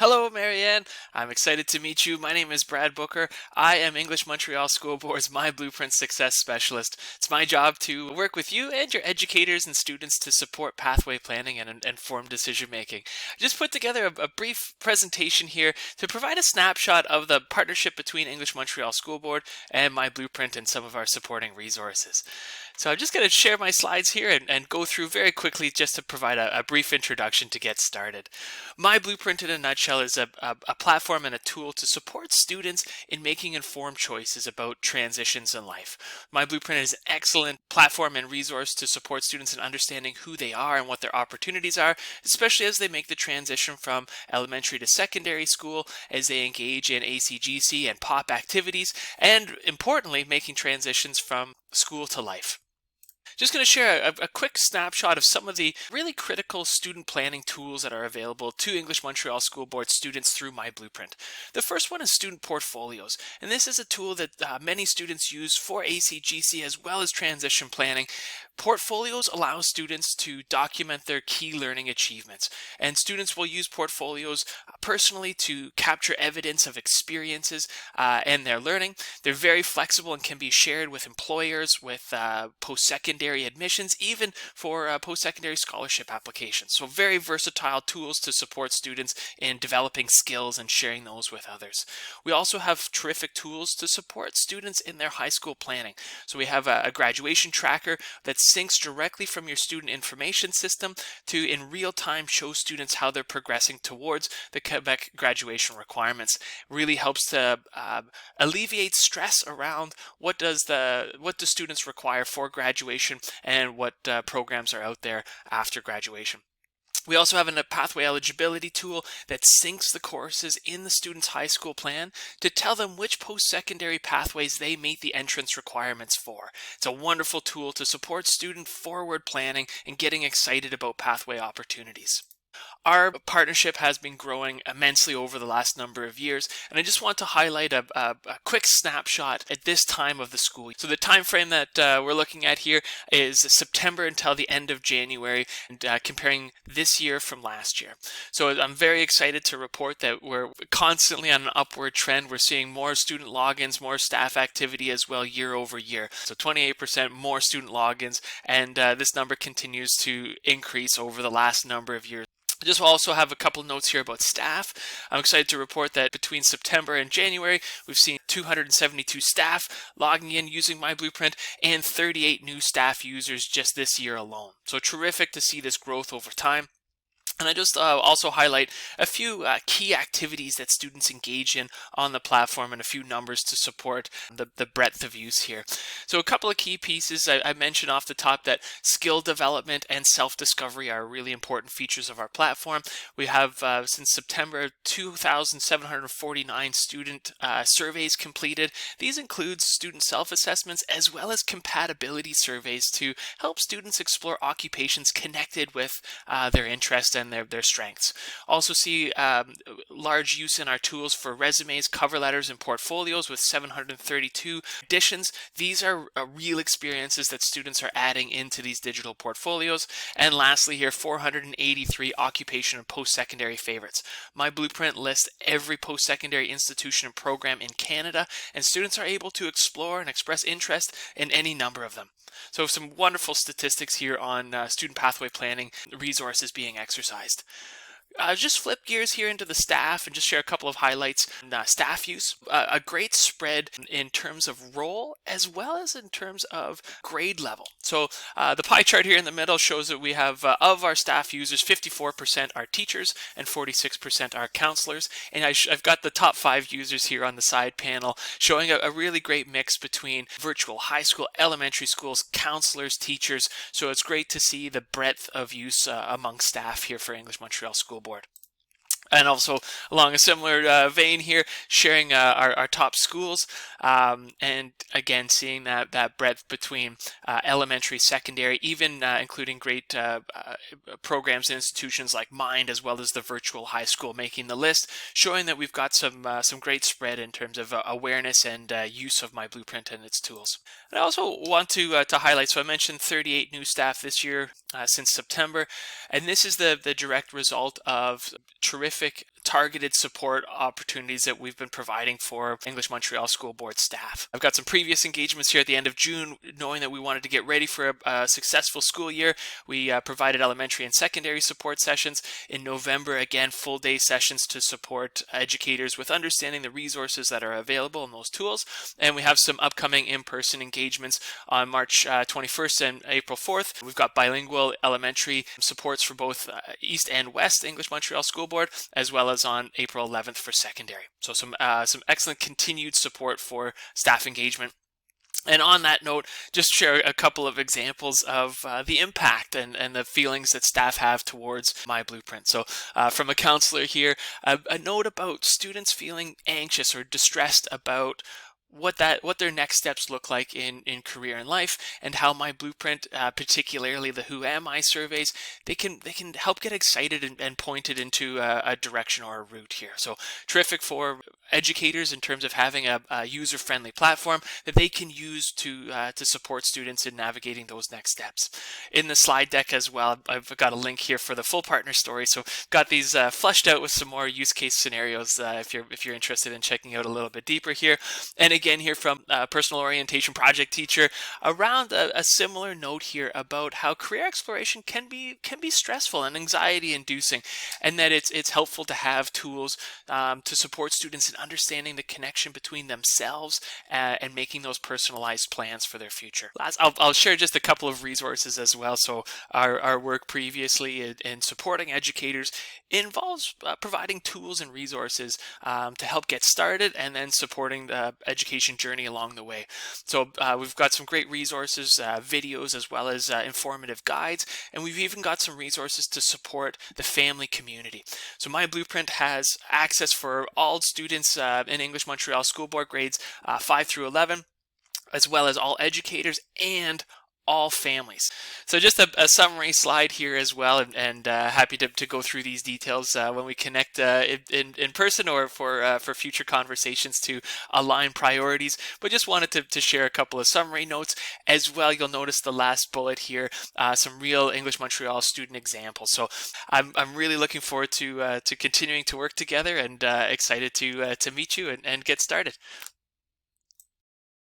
Hello, Marianne. I'm excited to meet you. My name is Brad Booker. I am English Montreal School Board's My Blueprint Success Specialist. It's my job to work with you and your educators and students to support pathway planning and informed decision making. I just put together a brief presentation here to provide a snapshot of the partnership between English Montreal School Board and My Blueprint and some of our supporting resources. So I'm just going to share my slides here and go through very quickly just to provide a brief introduction to get started. My Blueprint in a nutshell is a platform and a tool to support students in making informed choices about transitions in life. My Blueprint is an excellent platform and resource to support students in understanding who they are and what their opportunities are, especially as they make the transition from elementary to secondary school, as they engage in ACGC and POP activities, and importantly, making transitions from school to life. Just going to share a quick snapshot of some of the really critical student planning tools that are available to English Montreal School Board students through My Blueprint. The first one is student portfolios, and this is a tool that many students use for ACGC as well as transition planning. Portfolios allow students to document their key learning achievements, and students will use portfolios personally to capture evidence of experiences and their learning. They're very flexible and can be shared with employers, with post-secondary admissions, even for post-secondary scholarship applications. So very versatile tools to support students in developing skills and sharing those with others. We also have terrific tools to support students in their high school planning. So we have a graduation tracker that syncs directly from your student information system to in real time show students how they're progressing towards the Quebec graduation requirements. Really helps to alleviate stress around what do students require for graduation and what programs are out there after graduation. We also have a pathway eligibility tool that syncs the courses in the student's high school plan to tell them which post-secondary pathways they meet the entrance requirements for. It's a wonderful tool to support student forward planning and getting excited about pathway opportunities. Our partnership has been growing immensely over the last number of years, and I just want to highlight a quick snapshot at this time of the school year. So the time frame that we're looking at here is September until the end of January, and comparing this year from last year. So I'm very excited to report that we're constantly on an upward trend. We're seeing more student logins, more staff activity as well year over year. So 28% more student logins, and this number continues to increase over the last number of years. I just also have a couple notes here about staff. I'm excited to report that between September and January, we've seen 272 staff logging in using My Blueprint and 38 new staff users just this year alone. So terrific to see this growth over time. And I just also highlight a few key activities that students engage in on the platform and a few numbers to support the breadth of use here. So a couple of key pieces I mentioned off the top that skill development and self-discovery are really important features of our platform. We have since September 2,749 student surveys completed. These include student self-assessments as well as compatibility surveys to help students explore occupations connected with their interests and their strengths. Also see large use in our tools for resumes, cover letters, and portfolios with 732 additions. These are real experiences that students are adding into these digital portfolios. And lastly here, 483 occupation and post-secondary favorites. My Blueprint lists every post-secondary institution and program in Canada, and students are able to explore and express interest in any number of them. So some wonderful statistics here on student pathway planning resources being exercised. Just flip gears here into the staff and just share a couple of highlights. Staff use, a great spread in terms of role as well as in terms of grade level. So the pie chart here in the middle shows that we have of our staff users, 54% are teachers and 46% are counselors. And I've got the top 5 users here on the side panel showing a really great mix between virtual high school, elementary schools, counselors, teachers. So it's great to see the breadth of use among staff here for English Montreal School Board. And also along a similar vein here, sharing our top schools, and again seeing that breadth between elementary, secondary, even including great programs and institutions like Mind as well as the virtual high school making the list, showing that we've got some great spread in terms of awareness and use of My Blueprint and its tools. And I also want to highlight, so I mentioned 38 new staff this year since September, and this is the direct result of terrific targeted support opportunities that we've been providing for English Montreal School Board staff. I've got some previous engagements here at the end of June, knowing that we wanted to get ready for a successful school year. We provided elementary and secondary support sessions. In November, again, full day sessions to support educators with understanding the resources that are available in those tools. And we have some upcoming in-person engagements on March 21st and April 4th. We've got bilingual elementary supports for both East and West English Montreal School Board, as well as on April 11th for secondary. So some excellent continued support for staff engagement. And on that note, just share a couple of examples of the impact and the feelings that staff have towards my blueprint. So from a counselor here, a note about students feeling anxious or distressed about what their next steps look like in career and life, and how my blueprint, particularly the Who Am I surveys, they can help get excited and pointed into a direction or a route here. So terrific for educators in terms of having a user-friendly platform that they can use to support students in navigating those next steps. In the slide deck as well, I've got a link here for the full partner story. So got these fleshed out with some more use case scenarios if you're interested in checking out a little bit deeper here. And again here from personal orientation project teacher around a similar note here about how career exploration can be stressful and anxiety inducing, and that it's helpful to have tools to support students in understanding the connection between themselves and making those personalized plans for their future. I'll share just a couple of resources as well. So our work previously in supporting educators involves providing tools and resources to help get started, and then supporting the education journey along the way. So we've got some great resources, videos, as well as informative guides, and we've even got some resources to support the family community. So my blueprint has access for all students in English Montreal School Board grades 5 through 11, as well as all educators and all families. So just a summary slide here as well, and happy to go through these details when we connect in person, or for future conversations to align priorities. But just wanted to share a couple of summary notes as well. You'll notice the last bullet here, some real English Montreal student examples. So I'm really looking forward to continuing to work together, and excited to meet you and get started.